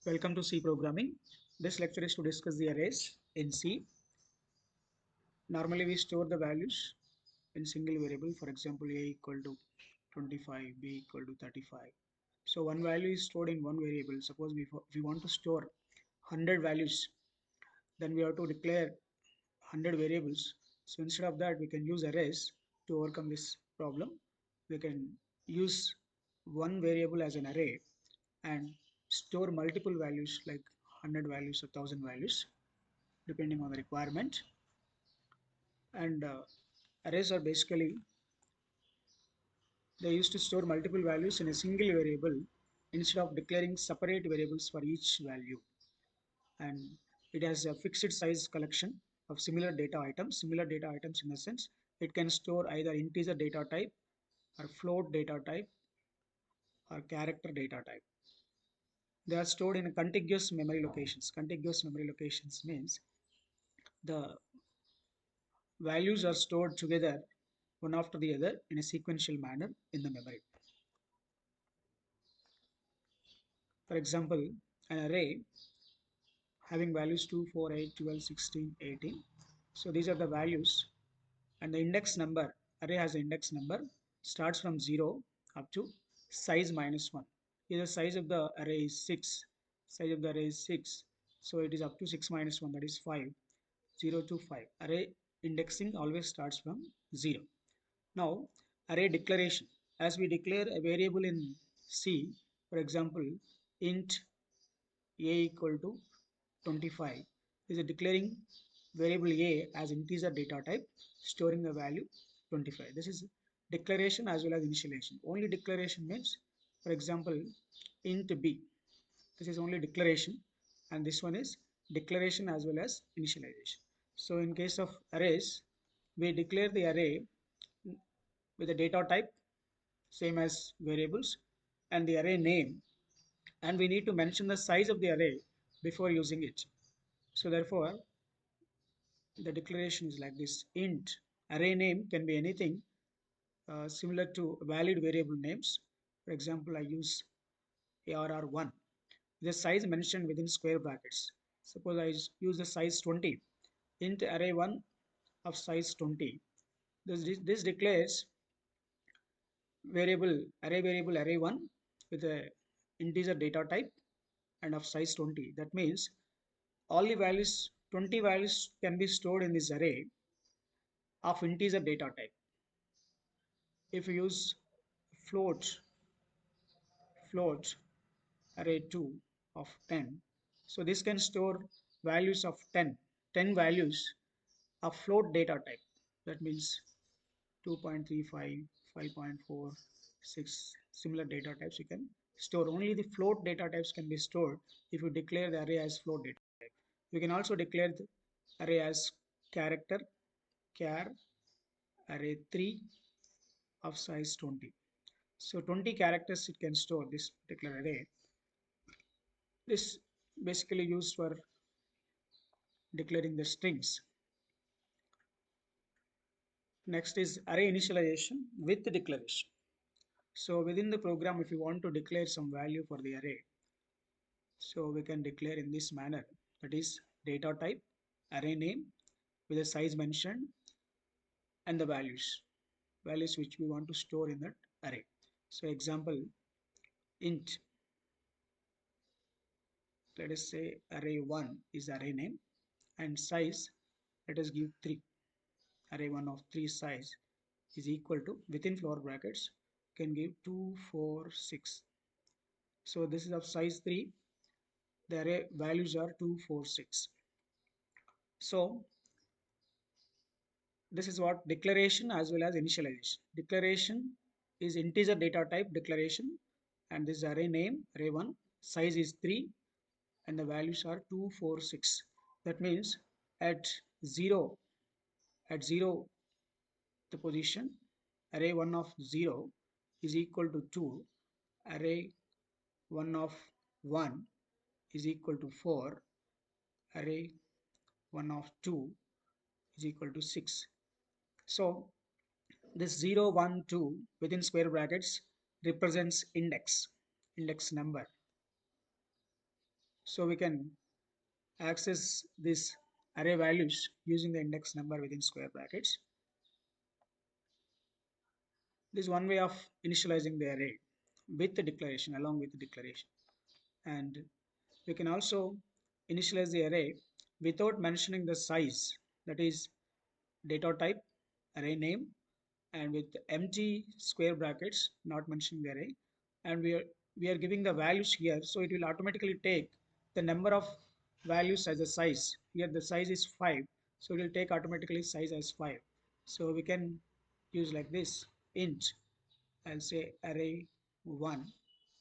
Welcome to C programming. This lecture is to discuss the arrays in C. Normally we store the values in single variable. For example, a equal to 25, b equal to 35. So one value is stored in one variable. Suppose we want to store 100 values, then we have to declare 100 variables. So instead of that, we can use arrays to overcome this problem. We can use one variable as an array and store multiple values like 100 values or 1000 values depending on the requirement. And arrays are basically they used to store multiple values in a single variable instead of declaring separate variables for each value. And it has a fixed size collection of similar data items. Similar data items in the sense it can store either integer data type or float data type or character data type. They are stored in contiguous memory locations. Contiguous memory locations means the values are stored together one after the other in a sequential manner in the memory. For example, an array having values 2, 4, 8, 12, 16, 18. So these are the values and the index number, array has an index number, starts from 0 up to size minus 1. Here the size of the array is 6. Size of the array is 6. So it is up to 6 minus 1, that is 5. 0 to 5. Array indexing always starts from 0. Now, array declaration. As we declare a variable in C, for example, int a equal to 25 is a declaring variable a as integer data type storing the value 25. This is declaration as well as initialization. Only declaration means, for example, int b. This is only declaration and this one is declaration as well as initialization. So in case of arrays, we declare the array with a data type same as variables and the array name, and we need to mention the size of the array before using it. So therefore the declaration is like this: int array name can be anything similar to valid variable names. For example, I use arr1, the size mentioned within square brackets. Suppose I use the size 20, int array1 of size 20. This declares variable array1 with a integer data type and of size 20. That means all the values, 20 values can be stored in this array of integer data type. If you use float float array 2 of 10, so this can store values of 10 values of float data type. That means 2.35, 5.46, similar data types you can store. Only the float data types can be stored if you declare the array as float data type. You can also declare the array as character char array 3 of size 20. So 20 characters it can store, this particular array. This basically used for declaring the strings. Next is array initialization with declaration. So within the program, if you want to declare some value for the array, so we can declare in this manner, that is data type, array name with the size mentioned and the values which we want to store in that array. So example, int, let us say array1 is array name and size, let us give 3. Array1 of 3 size is equal to, within floor brackets, can give 2, 4, 6. So this is of size 3. The array values are 2, 4, 6. So this is what declaration as well as initialization. Declaration is integer data type declaration, and this array name array1 size is 3 and the values are 2, 4, 6. That means at 0 at 0 the position array 1 of 0 is equal to 2, array 1 of 1 is equal to 4, array 1 of 2 is equal to 6. So this 0, 1, 2 within square brackets represents index number. So we can access this array values using the index number within square brackets. This is one way of initializing the array with the declaration, along with the declaration. And we can also initialize the array without mentioning the size, that is data type, array name, and with empty square brackets, not mentioning the array. And we are giving the values here, so it will automatically take the number of values as a size. Here the size is 5, so it will take automatically size as 5. So we can use like this: int, I'll say array 1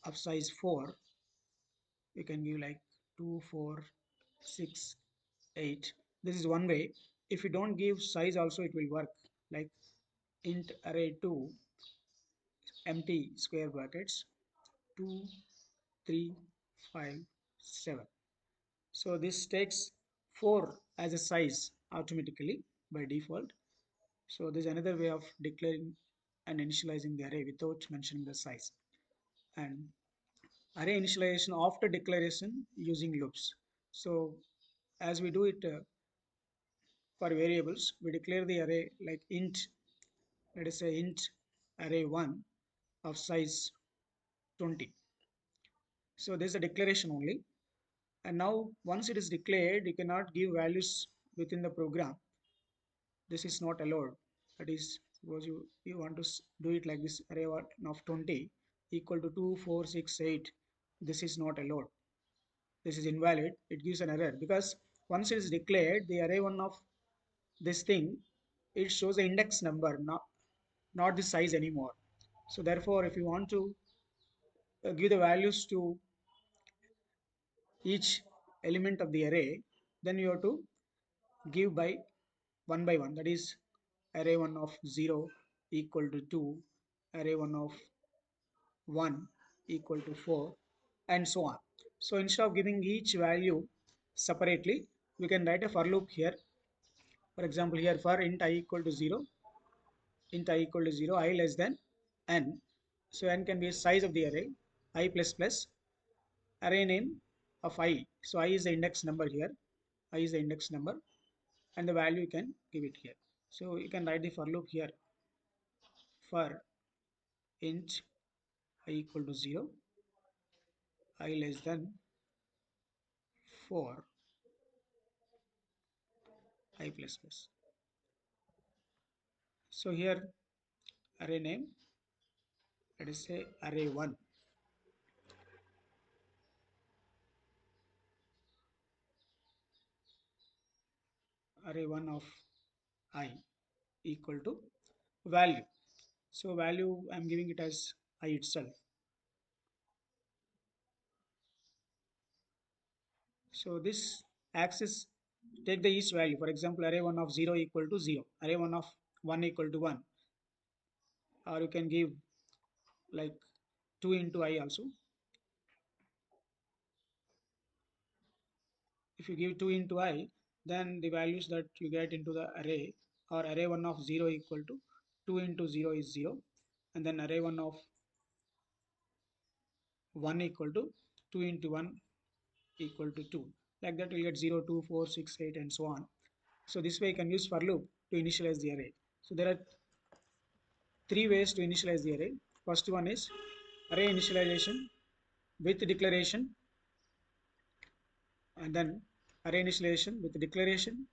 of size 4. We can give like 2, 4, 6, 8. This is one way. If you don't give size also, it will work like int array 2 empty square brackets 2, 3, 5, 7. So this takes 4 as a size automatically by default. So there's another way of declaring and initializing the array without mentioning the size. And array initialization after declaration using loops. So as we do it for variables, we declare the array like int, let us say int array 1 of size 20. So this is a declaration only. And now once it is declared, you cannot give values within the program. This is not allowed. That is, suppose you want to do it like this: array of 20 equal to 2, 4, 6, 8. This is not allowed. This is invalid. It gives an error because once it is declared, the array one of this thing, it shows the index number, not the size anymore. So therefore, if you want to give the values to each element of the array, then you have to give by one. That is, array 1 of 0 equal to 2, array 1 of 1 equal to 4, and so on. So instead of giving each value separately, we can write a for loop here. For example, here for int I equal to 0, int I equal to 0, I less than n. So n can be a size of the array, I plus plus array name of I. So I is the index number here, I is the index number, and the value you can give it here. So you can write the for loop here for int I equal to 0, I less than 4, I plus plus. So here array name, let us say array 1, array 1 of I equal to value. So value I'm giving it as I itself. So this access take the each value. For example, array 1 of 0 equal to 0, array 1 of 1 equal to 1, or you can give like 2 into I also. If you give 2 into I, then the values that you get into the array or array 1 of 0 equal to 2 into 0 is 0, and then array 1 of 1 equal to 2 into 1 equal to 2. Like that we get 0, 2, 4, 6, 8, and so on. So this way you can use for loop to initialize the array. So there are three ways to initialize the array. First one is array initialization with declaration, and then array initialization with declaration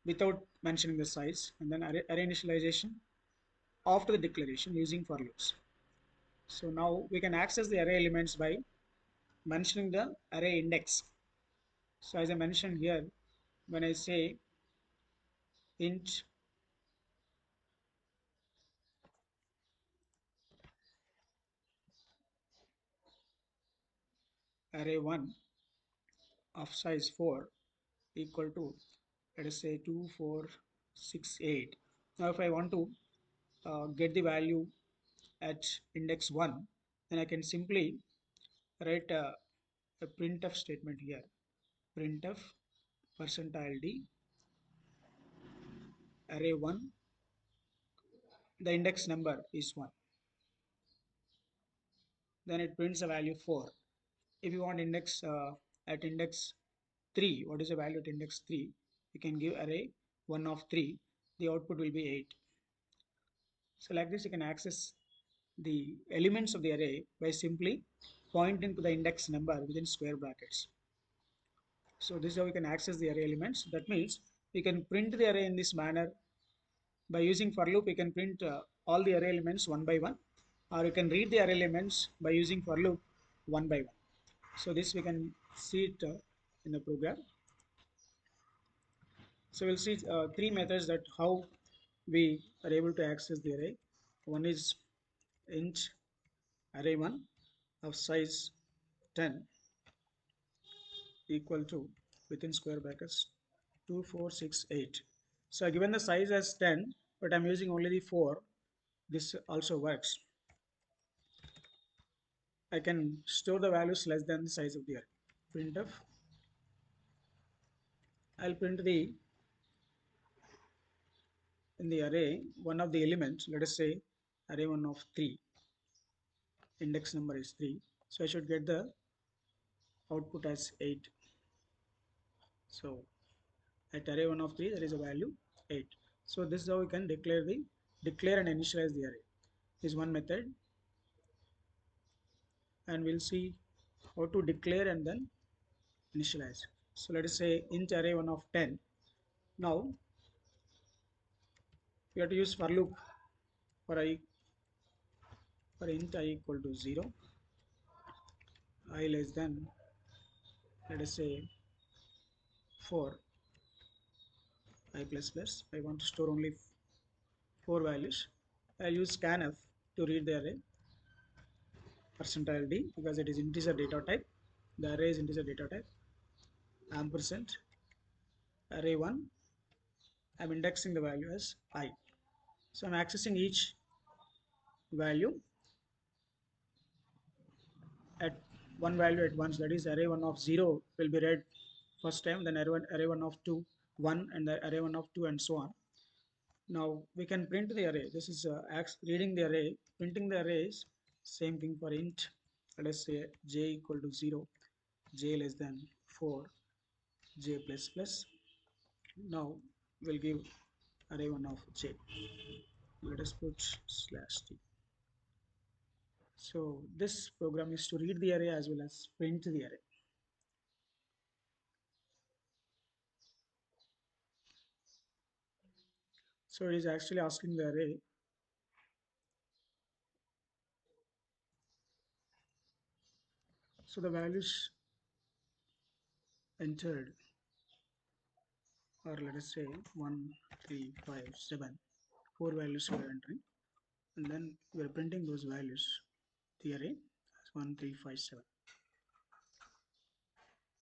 without mentioning the size, and then array initialization after the declaration using for loops. So now we can access the array elements by mentioning the array index. So as I mentioned here, when I say int array 1 of size 4 equal to, let us say, 2, 4, 6, 8. Now if I want to get the value at index 1, then I can simply write a printf statement here. Printf percentile d array 1, the index number is 1. Then it prints a value 4. If you want index at index 3, what is the value at index 3? We can give array 1 of 3, the output will be 8. So like this you can access the elements of the array by simply pointing to the index number within square brackets. So this is how we can access the array elements. That means we can print the array in this manner. By using for loop, we can print all the array elements one by one, or you can read the array elements by using for loop one by one. So this we can see it in the program. So we'll see three methods that how we are able to access the array. One is int array1 of size 10 equal to within square brackets 2468. So given the size as 10, but I'm using only the 4, this also works. I can store the values less than the size of the array. Printf, I'll print the in the array one of the elements, let us say array 1 of 3, index number is 3, so I should get the output as 8. So at array 1 of 3 there is a value 8. So this is how we can declare and initialize the array. This is one method, and we'll see how to declare and then initialize. So let us say int array 1 of 10. Now we have to use for loop for I for int I equal to 0, I less than, let us say 4, I plus plus. I want to store only 4 values. I'll use scanf to read the array percentile d because it is integer data type. The array is integer data type. Ampersand array 1. I'm indexing the value as I. So I'm accessing each value at one value at once. That is array 1 of 0 will be read first time, then array 1 of 2 1, and the array 1 of 2, and so on. Now we can print the array. This is reading the array. Printing the array is same thing for int. Let us say j equal to 0, j less than 4, j plus plus. Now we'll give array 1 of j. Let us put slash t. So this program is to read the array as well as print the array. So it is actually asking the array. So the values entered, or let us say 1, 3, 5, 7. 4 values we are entering, and then we are printing those values, the array as 1, 3, 5, 7.